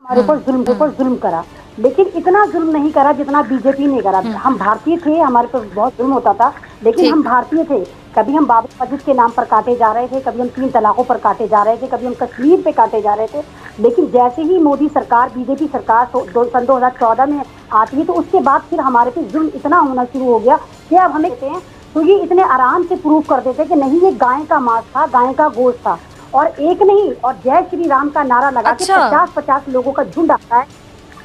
हमारे ऊपर जुल्म करा, लेकिन इतना जुल्म नहीं करा जितना बीजेपी ने करा। हम भारतीय थे, हमारे पर बहुत जुल्म होता था, लेकिन हम भारतीय थे। कभी हम बाबरी मस्जिद के नाम पर काटे जा रहे थे, कभी हम 3 तलाकों पर काटे जा रहे थे, कभी हम कश्मीर पे काटे जा रहे थे। लेकिन जैसे ही मोदी सरकार, बीजेपी सरकार सन 2014 में आती है, तो उसके बाद फिर हमारे पे जुल्म इतना होना शुरू हो गया कि अब हमें कहते हैं तो ये इतने आराम से प्रूव कर देते कि नहीं, ये गाय का मांस था, गाय का गोश्त था। और एक नहीं, और जय श्री राम का नारा लगा के 50-50 लोगों का झुंड आता है,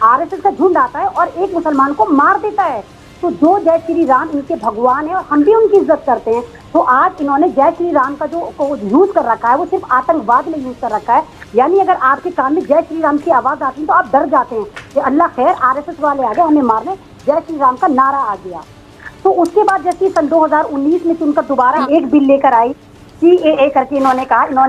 आरएसएस का झुंड आता है और एक मुसलमान को मार देता है। तो जो जय श्री राम इनके भगवान है और हम भी उनकी इज्जत करते हैं, तो आज इन्होंने जय श्री राम का जो यूज कर रखा है वो सिर्फ आतंकवाद में यूज कर रखा है। यानी अगर आपके कान में जय श्री राम की आवाज आती है तो आप डर जाते हैं कि अल्लाह खैर, आरएसएस वाले आ गए हमें मारने, जय श्री राम का नारा आ गया। तो उसके बाद जैसे सन 2019 में चुनकर दोबारा एक बिल लेकर आई, CAA करके। इन्होंने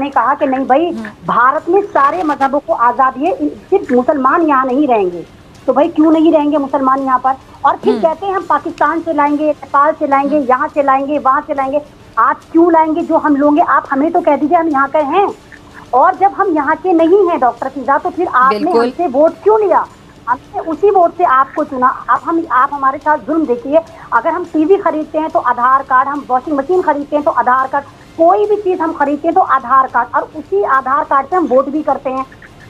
कहा कि नहीं भाई, भारत में सारे मजहबों को आजादी है, सिर्फ मुसलमान यहाँ नहीं रहेंगे। तो भाई क्यों नहीं रहेंगे मुसलमान यहाँ पर? और फिर कहते हैं हम पाकिस्तान से लाएंगे, नेपाल से लाएंगे, यहाँ से लाएंगे, वहां से लाएंगे। आप क्यों लाएंगे? जो हम लोगे आप हमें तो कह दीजिए हम यहाँ के हैं। और जब हम यहाँ के नहीं हैं डॉक्टर फिजा, तो फिर आपने हमसे वोट क्यों लिया? हमने उसी वोट से आपको चुना। अब आप हमारे साथ जुल्म देखिए। अगर हम टीवी खरीदते हैं तो आधार कार्ड, हम वॉशिंग मशीन खरीदते हैं तो आधार कार्ड, कोई भी चीज हम खरीदते हैं तो आधार कार्ड, और उसी आधार कार्ड से हम वोट भी करते हैं।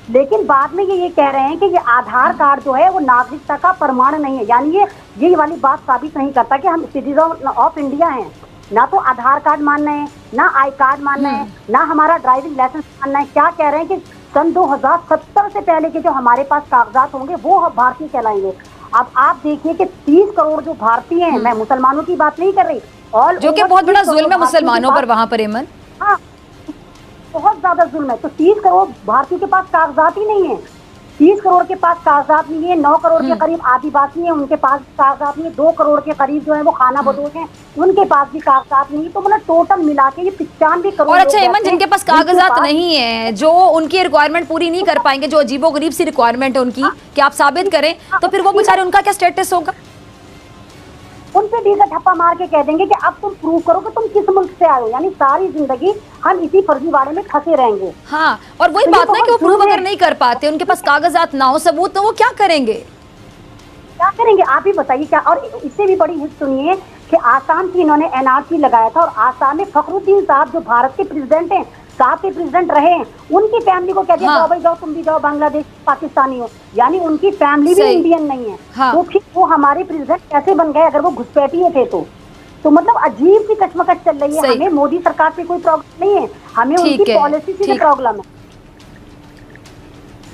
लेकिन बाद में ये कह रहे हैं कि ये आधार कार्ड जो है वो नागरिकता का प्रमाण नहीं है। यानी ये वाली बात साबित नहीं करता कि हम सिटीजन ऑफ इंडिया हैं। ना तो आधार कार्ड मानना है, ना आई कार्ड मानना है, ना हमारा ड्राइविंग लाइसेंस मानना है। क्या कह रहे हैं कि सन 2070 से पहले के जो हमारे पास कागजात होंगे वो भारतीय कहलाएंगे। अब आप देखिए कि 30 करोड़ जो भारतीय हैं, मैं मुसलमानों की बात नहीं कर रही, और जो कि बहुत बड़ा जुल्म है मुसलमानों पर वहां पर। एमन, हाँ, बहुत ज्यादा जुल्म है। तो 30 करोड़ भारतीयों के पास कागजात ही नहीं है। 30 करोड़ के पास कागजात नहीं है। 9 करोड़ के करीब आदिवासी हैं, उनके पास कागजात नहीं है। 2 करोड़ के करीब जो है वो खाना बदोश हैं, उनके पास भी कागजात नहीं है। तो मतलब टोटल मिला के ये 95 करोड़। और अच्छा एमन, जिनके पास कागजात नहीं है, जो उनकी रिक्वायरमेंट पूरी नहीं कर पाएंगे, जो अजीबोगरीब सी रिक्वायरमेंट है उनकी, कि आप साबित करें, तो फिर वो बेचारे, उनका क्या स्टेटस होगा? उनसे डीका ठप्पा मार के कह देंगे कि अब तुम प्रूव करो कि तुम किस मुल्क से आए हो। यानी सारी जिंदगी हम इसी फर्जीवाड़े में फंसे रहेंगे। हाँ, और वही बात ना कि वो प्रूव अगर नहीं कर पाते, उनके पास कागजात ना हो, सबूत, तो वो क्या करेंगे? क्या करेंगे आप ही बताइए क्या? और इससे भी बड़ी हिस्स सुनिए कि आसाम की इन्होंने NRC लगाया था, और आसाम में फखरुद्दीन साहब जो भारत के प्रेसिडेंट हैं, साहब के प्रेसिडेंट रहे हैं, उनकी फैमिली को कह दिया जाओ भाई जाओ, तुम भी जाओ, बांग्लादेश पाकिस्तानी हो। यानी उनकी फैमिली भी इंडियन नहीं है। तो फिर वो हमारे प्रेसिडेंट कैसे बन गए अगर वो घुसपैठिए थे? तो मतलब अजीब सी कश्मकश चल रही है। हमें मोदी सरकार से कोई प्रॉब्लम नहीं है, हमें उनकी पॉलिसी से प्रॉब्लम है।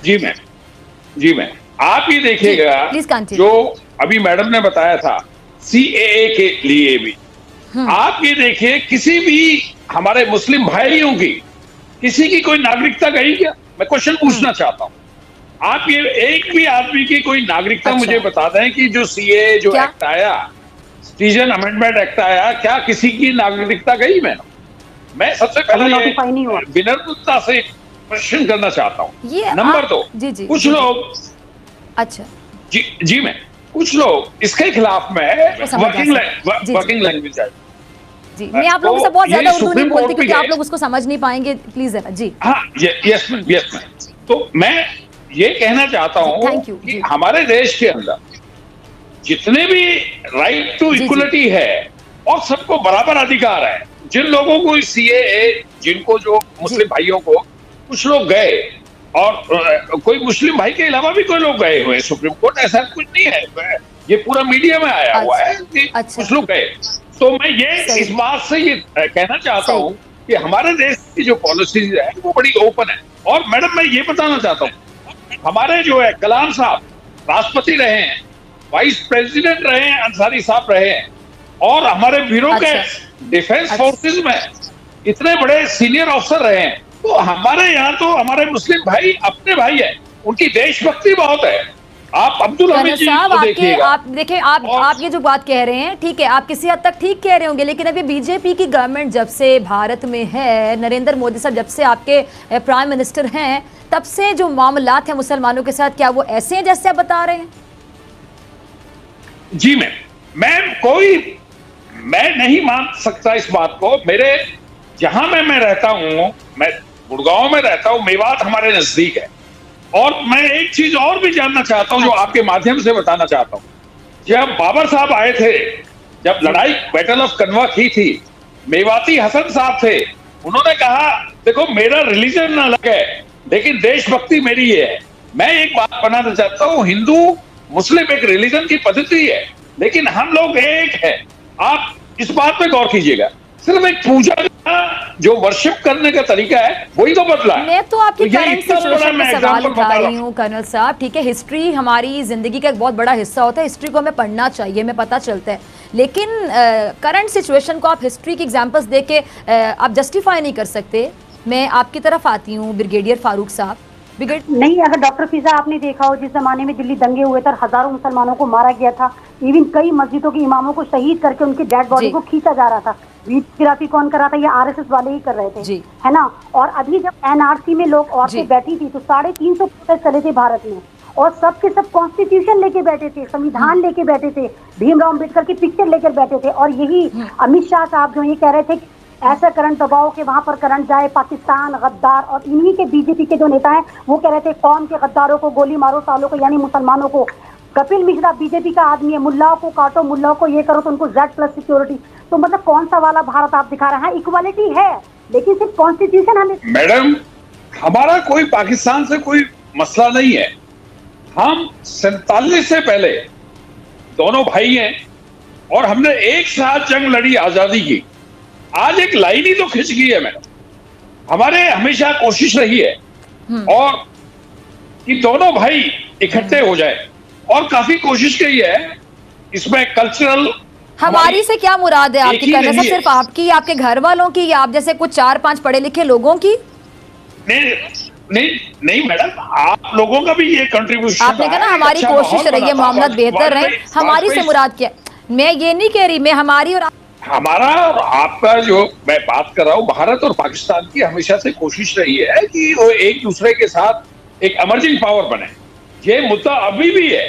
जी मैम, आप ये देखिएगा जो अभी मैडम ने बताया था CAA के लिए भी, आप ये देखिए किसी भी हमारे मुस्लिम भाइयों की किसी की कोई नागरिकता गई क्या? मैं क्वेश्चन पूछना चाहता हूँ। आप ये एक भी आदमी की कोई नागरिकता मुझे बता दें कि जो CAA जो एक्ट आया, सिटीजन अमेंडमेंट एक्ट आया, क्या किसी की नागरिकता गई? मैं सबसे पहले विनम्रता से क्वेश्चन करना चाहता हूँ। नंबर 2, कुछ लोग, अच्छा जी मैं, कुछ लोग इसके खिलाफ में वर्किंग लैंग्वेज है जी। मैं आप लोगों से बहुत ज्यादा उर्दू नहीं बोलती क्योंकि आप लोग उसको समझ नहीं पाएंगे, प्लीज जरा जी। हाँ, यस मैम। तो मैं ये कहना चाहता हूँ कि हमारे देश के अंदर जितने भी राइट टू इक्वलिटी है और सबको बराबर अधिकार है। जिन लोगों को CAA, जिनको जो मुस्लिम भाइयों को, कुछ लोग गए, और कोई मुस्लिम भाई के अलावा भी कोई लोग गए हुए सुप्रीम कोर्ट, ऐसा कुछ नहीं है, ये पूरा मीडिया में आया हुआ है कि कुछ लोग गए। तो मैं ये इस बात से ये कहना चाहता हूँ कि हमारे देश की जो पॉलिसीज है वो बड़ी ओपन है। और मैडम मैं ये बताना चाहता हूँ, हमारे जो है कलाम साहब राष्ट्रपति रहे हैं, वाइस प्रेसिडेंट रहे हैं, अंसारी साहब रहे हैं, और हमारे ब्यूरोक्रेट्स डिफेंस फोर्सेस में इतने बड़े सीनियर ऑफिसर रहे हैं। तो हमारे यहाँ तो हमारे मुस्लिम भाई अपने भाई है, उनकी देशभक्ति बहुत है। आप अब्दुल हमीद जी को देखिएगा। आप देखिए, आप ये जो बात कह रहे हैं, ठीक है, आप किसी हद तक ठीक कह रहे होंगे, लेकिन अभी बीजेपी की गवर्नमेंट जब से भारत में है, नरेंद्र मोदी साहब जब से आपके प्राइम मिनिस्टर हैं, तब से जो मामलात हैं मुसलमानों के साथ, क्या वो ऐसे हैं जैसे आप बता रहे हैं? जी मैं नहीं मान सकता इस बात को। मेरे जहां मैं रहता हूं, मैं गुड़गांव में रहता हूं, मेवात हमारे नजदीक है। और मैं एक चीज और भी जानना चाहता हूं, जो आपके माध्यम से बताना चाहता हूं। जब बाबर साहब आए थे, जब लड़ाई बैटल ऑफ कनवा की थी, मेवाती हसन साहब थे, उन्होंने कहा देखो मेरा रिलीजन अलग है लेकिन देशभक्ति मेरी है। मैं एक बात बनाना चाहता हूं, हिंदू मुस्लिम एक रिलीजन की पद्धति है लेकिन हम लोग एक है। आप इस बात पे गौर कीजिएगा, सिर्फ एक पूजा का जो वर्शिप करने का तरीका है वही तो बदला है। मैं तो आपकी करंट सिचुएशन पे सवाल उठा रही हूँ कर्नल साहब। ठीक है, हिस्ट्री हमारी जिंदगी का एक बहुत बड़ा हिस्सा होता है, हिस्ट्री को हमें पढ़ना चाहिए, हमें पता चलता है, लेकिन करंट सिचुएशन को आप हिस्ट्री के एग्जांपल्स दे के आप जस्टिफाई नहीं कर सकते। मैं आपकी तरफ आती हूँ ब्रिगेडियर फारूक साहब। नहीं, अगर डॉक्टर फिजा आपने देखा हो, जिस जमाने में दिल्ली दंगे हुए थे, हजारों मुसलमानों को मारा गया था, इवन कई मस्जिदों के इमामों को शहीद करके उनकी डेड बॉडी को खींचा जा रहा था। वीडियोग्राफी कौन कर रहा था? ये आरएसएस वाले ही कर रहे थे, है ना। और अभी जब एनआरसी में लोग औरतें बैठी थी तो 350 प्रोटेस्ट चले थे भारत में, और सब के सब कॉन्स्टिट्यूशन लेके बैठे थे, संविधान लेके बैठे थे, भीमराव अम्बेडकर की पिक्चर लेकर बैठे थे। और यही अमित शाह साहब जो ये कह रहे थे ऐसा करंट दबाओ कि वहां पर करंट जाए, पाकिस्तान गद्दार। और इन्हीं के बीजेपी के जो नेता हैं वो कह रहे थे कौम के गद्दारों को गोली मारो, सालों को यानी मुसलमानों को। कपिल मिश्रा बीजेपी का आदमी है, मुल्लाओं को काटो, मुल्लाओं को ये करो तो उनको Z+ सिक्योरिटी। तो मतलब कौन सा वाला भारत आप दिखा रहे हैं? इक्वालिटी है लेकिन सिर्फ कॉन्स्टिट्यूशन हमें। मैडम, हमारा कोई पाकिस्तान से कोई मसला नहीं है। हम 47 से पहले दोनों भाई हैं और हमने एक साथ जंग लड़ी, आजादी की। आज एक लाइन ही तो खिंच गई है मैडम। हमारे हमेशा कोशिश रही है और कि दोनों भाई इकट्ठे हो जाए, और काफी कोशिश की है इसमें कल्चरल। हमारी से क्या मुराद है आपकी? करने से सिर्फ आपकी, आपके घर वालों की, या आप जैसे कुछ 4-5 पढ़े लिखे लोगों की? नहीं मैडम, आप लोगों का भी ये कंट्रीब्यूशन। आपने कहा ना हमारी कोशिश रही है मामला बेहतर रहे, हमारी से मुराद क्या? मैं ये नहीं कह रही, मैं हमारी और हमारा और आपका जो मैं बात कर रहा हूँ, भारत और पाकिस्तान की हमेशा से कोशिश रही है कि वो एक दूसरे के साथ एक इमर्जिंग पावर बने। ये मुद्दा अभी भी है।